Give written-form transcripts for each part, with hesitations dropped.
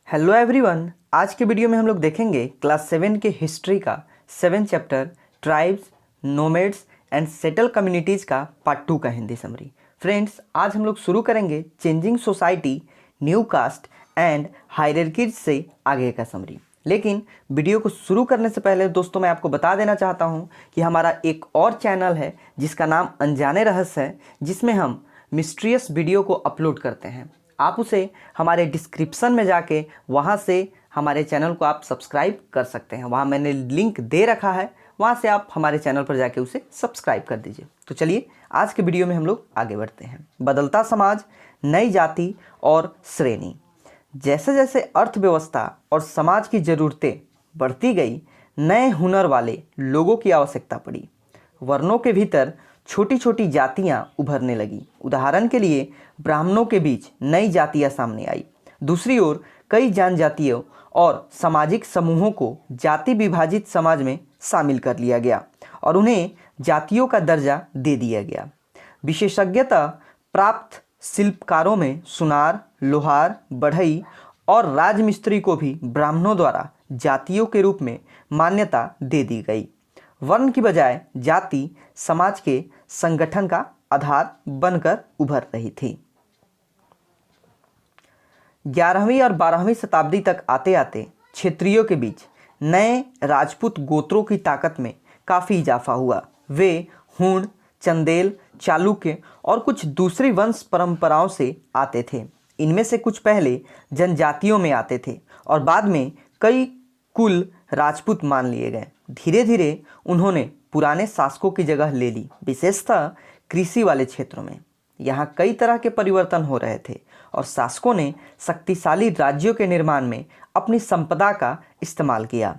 Hello everyone. आज के video में हम लोग देखेंगे क्लास 7 के हिस्ट्री का 7 chapter tribes, nomads and settle communities का पार्ट 2 का हिंदी समरी। फ्रेंड्स, आज हम लोग शुरू करेंगे changing society, new caste and hierarchies से आगे का समरी। लेकिन वीडियो को शुरू करने से पहले दोस्तों मैं आपको बता देना चाहता हूं कि हमारा एक और चैनल है जिसका नाम अनजाने रहस्य है, जिसमें हम मिस्ट्रियस वीडियो को अपलोड करते हैं। आप उसे हमारे डिस्क्रिप्शन में जाके वहाँ से हमारे चैनल को आप सब्सक्राइब कर सकते हैं। वहाँ मैंने लिंक दे रखा है, वहाँ से आप हमारे चैनल पर जाके उसे सब्सक्राइब कर दीजिए। तो चलिए आज के वीडियो में हम लोग आगे बढ़ते हैं। बदलता समाज, नई जाति और श्रेणी। जैसे जैसे अर्थव्यवस्था और समाज की ज़रूरतें बढ़ती गई, नए हुनर वाले लोगों की आवश्यकता पड़ी। वर्णों के भीतर छोटी छोटी जातियां उभरने लगी। उदाहरण के लिए ब्राह्मणों के बीच नई जातियां सामने आई। दूसरी ओर कई जनजातियों और सामाजिक समूहों को जाति विभाजित समाज में शामिल कर लिया गया और उन्हें जातियों का दर्जा दे दिया गया। विशेषज्ञता प्राप्त शिल्पकारों में सुनार, लोहार, बढ़ई और राजमिस्त्री को भी ब्राह्मणों द्वारा जातियों के रूप में मान्यता दे दी गई। वर्ण की बजाय जाति समाज के संगठन का आधार बनकर उभर रही थी। 11वीं और 12वीं शताब्दी तक आते आते क्षेत्रियों के बीच नए राजपूत गोत्रों की ताकत में काफ़ी इजाफा हुआ। वे हूण, चंदेल, चालुक्य और कुछ दूसरी वंश परंपराओं से आते थे। इनमें से कुछ पहले जनजातियों में आते थे और बाद में कई कुल राजपूत मान लिए गए। धीरे धीरे उन्होंने पुराने शासकों की जगह ले ली, विशेषतः कृषि वाले क्षेत्रों में। यहाँ कई तरह के परिवर्तन हो रहे थे और शासकों ने शक्तिशाली राज्यों के निर्माण में अपनी संपदा का इस्तेमाल किया।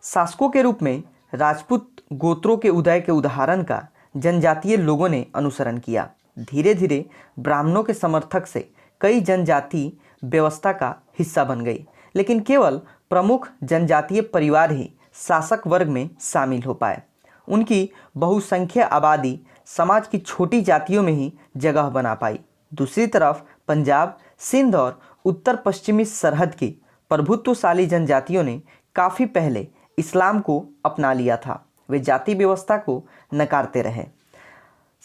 शासकों के रूप में राजपूत गोत्रों के उदय के उदाहरण का जनजातीय लोगों ने अनुसरण किया। धीरे धीरे ब्राह्मणों के समर्थक से कई जनजाति व्यवस्था का हिस्सा बन गई, लेकिन केवल प्रमुख जनजातीय परिवार ही शासक वर्ग में शामिल हो पाए। उनकी बहुसंख्या आबादी समाज की छोटी जातियों में ही जगह बना पाई। दूसरी तरफ पंजाब, सिंध और उत्तर पश्चिमी सरहद की प्रभुत्वशाली जनजातियों ने काफ़ी पहले इस्लाम को अपना लिया था। वे जाति व्यवस्था को नकारते रहे।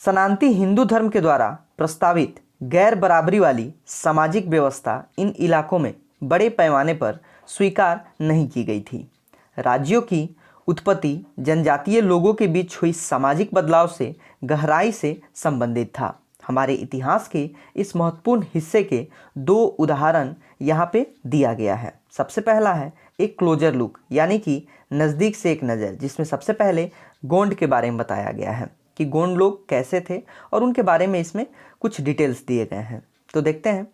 सनातनी हिंदू धर्म के द्वारा प्रस्तावित गैर बराबरी वाली सामाजिक व्यवस्था इन इलाकों में बड़े पैमाने पर स्वीकार नहीं की गई थी। राज्यों की उत्पत्ति जनजातीय लोगों के बीच हुई सामाजिक बदलाव से गहराई से संबंधित था। हमारे इतिहास के इस महत्वपूर्ण हिस्से के दो उदाहरण यहाँ पे दिया गया है। सबसे पहला है एक क्लोजर लुक, यानी कि नज़दीक से एक नज़र, जिसमें सबसे पहले गोंड के बारे में बताया गया है कि गोंड लोग कैसे थे और उनके बारे में इसमें कुछ डिटेल्स दिए गए हैं। तो देखते हैं।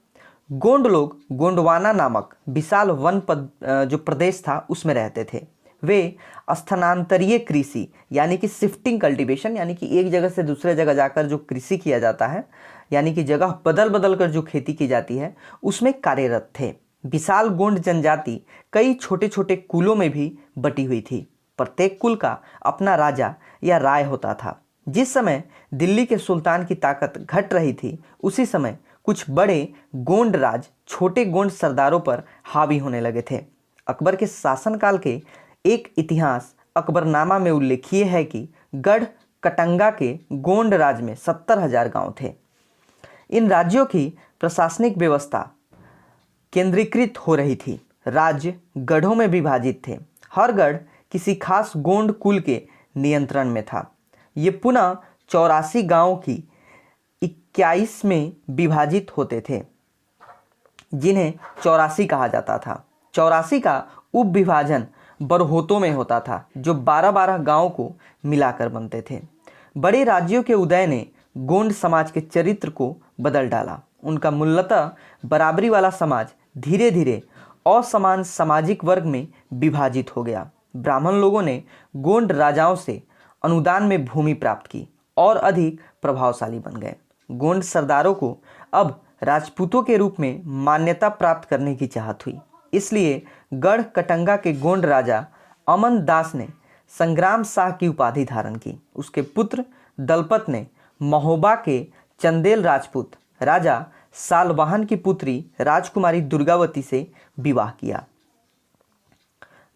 गोंड लोग गोंडवाना नामक विशाल वन जो प्रदेश था उसमें रहते थे। वे स्थानांतरीय कृषि यानी कि शिफ्टिंग कल्टीवेशन, यानी कि एक जगह से दूसरे जगह जाकर जो कृषि किया जाता है, यानी कि जगह बदल बदल कर जो खेती की जाती है, उसमें कार्यरत थे। विशाल गोंड जनजाति कई छोटे छोटे कुलों में भी बटी हुई थी। प्रत्येक कुल का अपना राजा या राय होता था। जिस समय दिल्ली के सुल्तान की ताकत घट रही थी, उसी समय कुछ बड़े गोंड राज छोटे गोंड सरदारों पर हावी होने लगे थे। अकबर के शासनकाल के एक इतिहास अकबरनामा में उल्लेखीय है कि गढ़ कटंगा के गोंड राज में 70,000 गांव थे। इन राज्यों की प्रशासनिक व्यवस्था केंद्रीकृत हो रही थी। राज्य गढ़ों में विभाजित थे। हर गढ़ किसी खास गोंड कुल के नियंत्रण में था। ये पुनः 84 गांवों की 21 में विभाजित होते थे, जिन्हें 84 कहा जाता था। 84 का उप विभाजन बरहोतों में होता था, जो 12-12 गांवों को मिलाकर बनते थे। बड़े राज्यों के उदय ने गोंड समाज के चरित्र को बदल डाला। उनका मूलतः बराबरी वाला समाज धीरे धीरे असमान सामाजिक वर्ग में विभाजित हो गया। ब्राह्मण लोगों ने गोंड राजाओं से अनुदान में भूमि प्राप्त की और अधिक प्रभावशाली बन गए। गोंड सरदारों को अब राजपूतों के रूप में मान्यता प्राप्त करने की चाहत हुई। इसलिए गढ़ कटंगा के गोंड राजा अमन दास ने संग्राम शाह की उपाधि धारण की। उसके पुत्र दलपत ने महोबा के चंदेल राजपूत राजा सालवाहन की पुत्री राजकुमारी दुर्गावती से विवाह किया।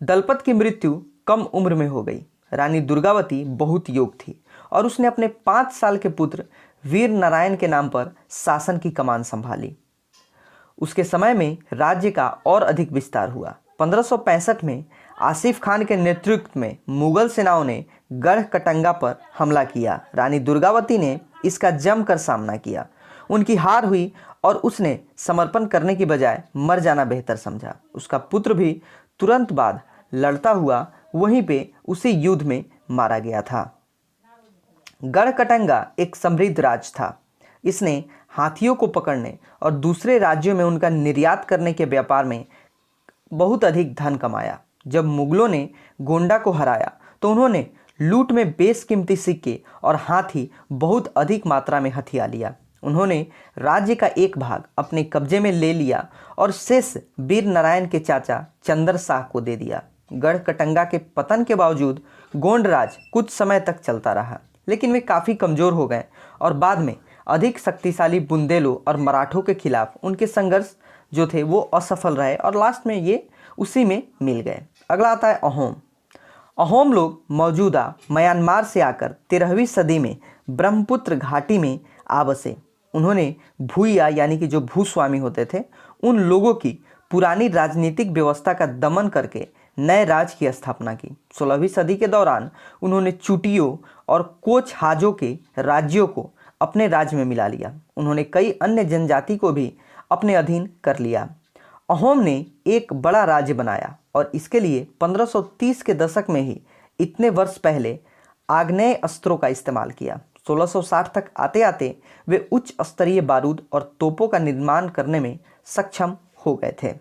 दलपत की मृत्यु कम उम्र में हो गई। रानी दुर्गावती बहुत योग्य थी और उसने अपने 5 साल के पुत्र वीर नारायण के नाम पर शासन की कमान संभाली। उसके समय में राज्य का और अधिक विस्तार हुआ। 1565 में आसिफ खान के नेतृत्व में मुगल सेनाओं ने गढ़ कटंगा पर हमला किया। रानी दुर्गावती ने इसका जमकर सामना किया। उनकी हार हुई और उसने समर्पण करने की बजाय मर जाना बेहतर समझा। उसका पुत्र भी तुरंत बाद लड़ता हुआ वहीं पे उसी युद्ध में मारा गया था। गढ़ कटंगा एक समृद्ध राज था। इसने हाथियों को पकड़ने और दूसरे राज्यों में उनका निर्यात करने के व्यापार में बहुत अधिक धन कमाया। जब मुगलों ने गोंडा को हराया तो उन्होंने लूट में बेशकीमती सिक्के और हाथी बहुत अधिक मात्रा में हथिया लिया। उन्होंने राज्य का एक भाग अपने कब्जे में ले लिया और शेष वीर नारायण के चाचा चंदर शाह को दे दिया। गढ़ कटंगा के पतन के बावजूद गोंड राज कुछ समय तक चलता रहा, लेकिन वे काफ़ी कमज़ोर हो गए और बाद में अधिक शक्तिशाली बुंदेलों और मराठों के खिलाफ उनके संघर्ष जो थे वो असफल रहे और लास्ट में ये उसी में मिल गए। अगला आता है अहोम। अहोम लोग मौजूदा म्यांमार से आकर 13वीं सदी में ब्रह्मपुत्र घाटी में आ बसे। उन्होंने भूया यानी कि जो भूस्वामी होते थे उन लोगों की पुरानी राजनीतिक व्यवस्था का दमन करके नए राज की स्थापना की। 16वीं सदी के दौरान उन्होंने चुटियों और कोच हाजों के राज्यों को अपने राज्य में मिला लिया। उन्होंने कई अन्य जनजाति को भी अपने अधीन कर लिया। अहोम ने एक बड़ा राज्य बनाया और इसके लिए 1530 के दशक में ही इतने वर्ष पहले आग्नेय अस्त्रों का इस्तेमाल किया। 1660 तक आते आते वे उच्च स्तरीय बारूद और तोपों का निर्माण करने में सक्षम हो गए थे।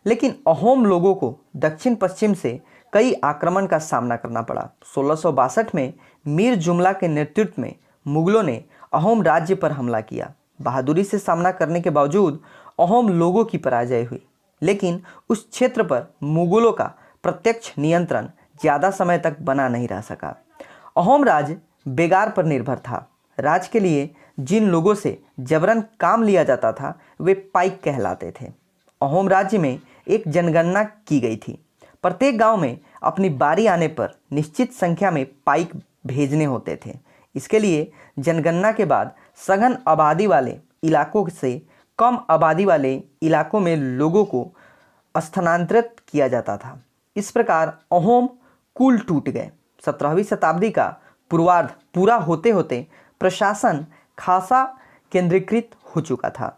लेकिन अहोम लोगों को दक्षिण पश्चिम से कई आक्रमण का सामना करना पड़ा। 1662 में मीर जुमला के नेतृत्व में मुगलों ने अहोम राज्य पर हमला किया। बहादुरी से सामना करने के बावजूद अहोम लोगों की पराजय हुई, लेकिन उस क्षेत्र पर मुगलों का प्रत्यक्ष नियंत्रण ज़्यादा समय तक बना नहीं रह सका। अहोम राज्य बेगार पर निर्भर था। राज के लिए जिन लोगों से जबरन काम लिया जाता था वे पाइक कहलाते थे। अहोम राज्य में एक जनगणना की गई थी। प्रत्येक गांव में अपनी बारी आने पर निश्चित संख्या में पाइक भेजने होते थे। इसके लिए जनगणना के बाद सघन आबादी वाले इलाकों से कम आबादी वाले इलाकों में लोगों को स्थानांतरित किया जाता था। इस प्रकार अहोम कुल टूट गए। 17वीं शताब्दी का पूर्वार्ध पूरा होते होते प्रशासन खासा केंद्रीकृत हो चुका था।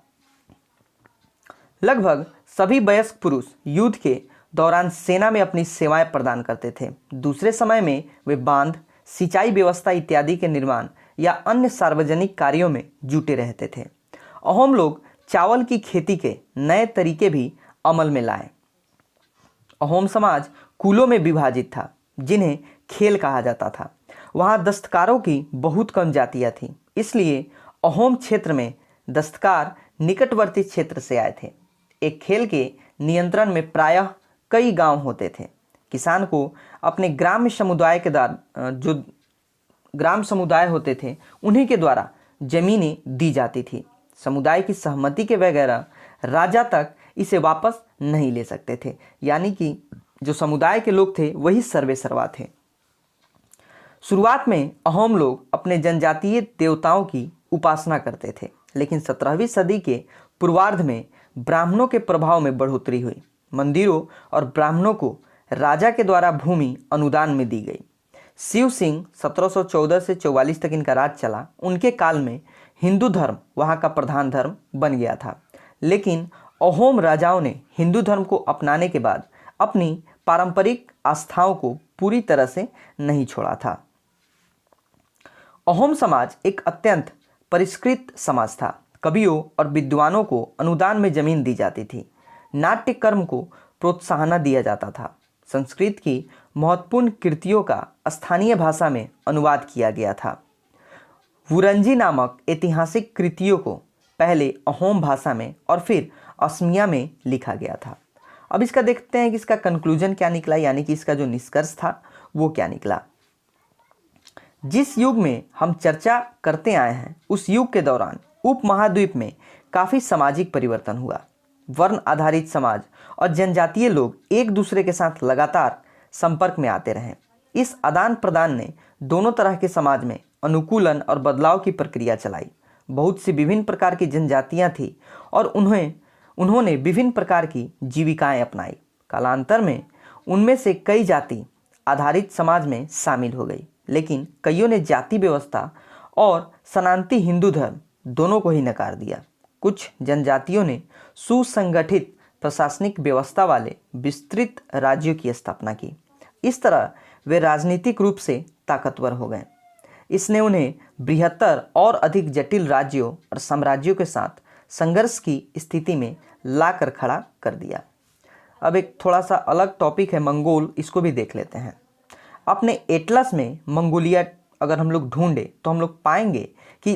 लगभग सभी वयस्क पुरुष युद्ध के दौरान सेना में अपनी सेवाएं प्रदान करते थे। दूसरे समय में वे बांध, सिंचाई व्यवस्था इत्यादि के निर्माण या अन्य सार्वजनिक कार्यों में जुटे रहते थे। अहोम लोग चावल की खेती के नए तरीके भी अमल में लाए। अहोम समाज कुलों में विभाजित था जिन्हें खेल कहा जाता था। वहाँ दस्तकारों की बहुत कम जातियाँ थीं, इसलिए अहोम क्षेत्र में दस्तकार निकटवर्ती क्षेत्र से आए थे। एक खेल के नियंत्रण में प्रायः कई गांव होते थे। किसान को अपने ग्राम्य समुदाय के द्वारा जो ग्राम समुदाय होते थे उन्हीं के द्वारा जमीनें दी जाती थी। समुदाय की सहमति के बगैर राजा तक इसे वापस नहीं ले सकते थे, यानी कि जो समुदाय के लोग थे वही सर्वे सर्वा थे। शुरुआत में अहोम लोग अपने जनजातीय देवताओं की उपासना करते थे, लेकिन 17वीं सदी के पूर्वार्ध में ब्राह्मणों के प्रभाव में बढ़ोतरी हुई। मंदिरों और ब्राह्मणों को राजा के द्वारा भूमि अनुदान में दी गई। शिव सिंह 1714 से 44 तक इनका राज चला। उनके काल में हिंदू धर्म वहाँ का प्रधान धर्म बन गया था, लेकिन अहोम राजाओं ने हिंदू धर्म को अपनाने के बाद अपनी पारंपरिक आस्थाओं को पूरी तरह से नहीं छोड़ा था। अहोम समाज एक अत्यंत परिष्कृत समाज था। कवियों और विद्वानों को अनुदान में जमीन दी जाती थी। नाट्य कर्म को प्रोत्साहन दिया जाता था। संस्कृत की महत्वपूर्ण कृतियों का स्थानीय भाषा में अनुवाद किया गया था। वुरंजी नामक ऐतिहासिक कृतियों को पहले अहोम भाषा में और फिर असमिया में लिखा गया था। अब इसका देखते हैं कि इसका कंक्लूजन क्या निकला, यानी कि इसका जो निष्कर्ष था वो क्या निकला। जिस युग में हम चर्चा करते आए हैं उस युग के दौरान उपमहाद्वीप में काफ़ी सामाजिक परिवर्तन हुआ। वर्ण आधारित समाज और जनजातीय लोग एक दूसरे के साथ लगातार संपर्क में आते रहे। इस आदान प्रदान ने दोनों तरह के समाज में अनुकूलन और बदलाव की प्रक्रिया चलाई। बहुत सी विभिन्न प्रकार की जनजातियां थीं और उन्होंने विभिन्न प्रकार की जीविकाएं अपनाई। कालांतर में उनमें से कई जाति आधारित समाज में शामिल हो गई, लेकिन कईयों ने जाति व्यवस्था और सनातनी हिंदू धर्म दोनों को ही नकार दिया। कुछ जनजातियों ने सुसंगठित प्रशासनिक व्यवस्था वाले विस्तृत राज्यों की स्थापना की। इस तरह वे राजनीतिक रूप से ताकतवर हो गए। इसने उन्हें बृहत्तर और अधिक जटिल राज्यों और साम्राज्यों के साथ संघर्ष की स्थिति में लाकर खड़ा कर दिया। अब एक थोड़ा सा अलग टॉपिक है मंगोल, इसको भी देख लेते हैं। अपने एटलस में मंगोलिया अगर हम लोग ढूंढे तो हम लोग पाएंगे कि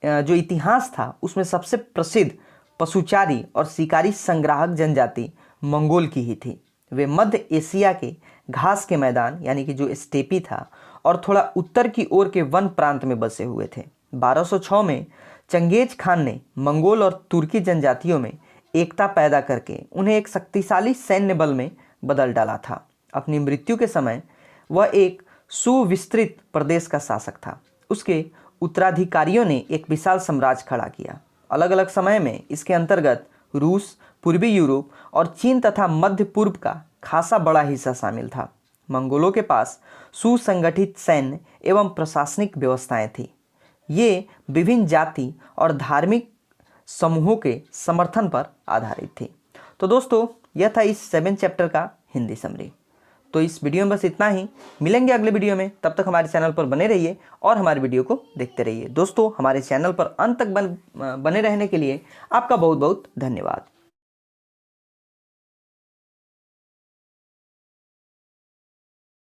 जो इतिहास था उसमें सबसे प्रसिद्ध पशुचारी और शिकारी संग्राहक जनजाति मंगोल की ही थी। वे मध्य एशिया के घास के मैदान यानी कि जो स्टेपी था और थोड़ा उत्तर की ओर के वन प्रांत में बसे हुए थे। 1206 में चंगेज खान ने मंगोल और तुर्की जनजातियों में एकता पैदा करके उन्हें एक शक्तिशाली सैन्य बल में बदल डाला था। अपनी मृत्यु के समय वह एक सुविस्तृत प्रदेश का शासक था। उसके उत्तराधिकारियों ने एक विशाल साम्राज्य खड़ा किया। अलग अलग समय में इसके अंतर्गत रूस, पूर्वी यूरोप और चीन तथा मध्य पूर्व का खासा बड़ा हिस्सा शामिल था। मंगोलों के पास सुसंगठित सैन्य एवं प्रशासनिक व्यवस्थाएं थीं। ये विभिन्न जाति और धार्मिक समूहों के समर्थन पर आधारित थी। तो दोस्तों, यह था इस 7 चैप्टर का हिंदी समरी। तो इस वीडियो में बस इतना ही। मिलेंगे अगले वीडियो में, तब तक हमारे चैनल पर बने रहिए और हमारे वीडियो को देखते रहिए। दोस्तों, हमारे चैनल पर अंत तक बने रहने के लिए आपका बहुत बहुत धन्यवाद।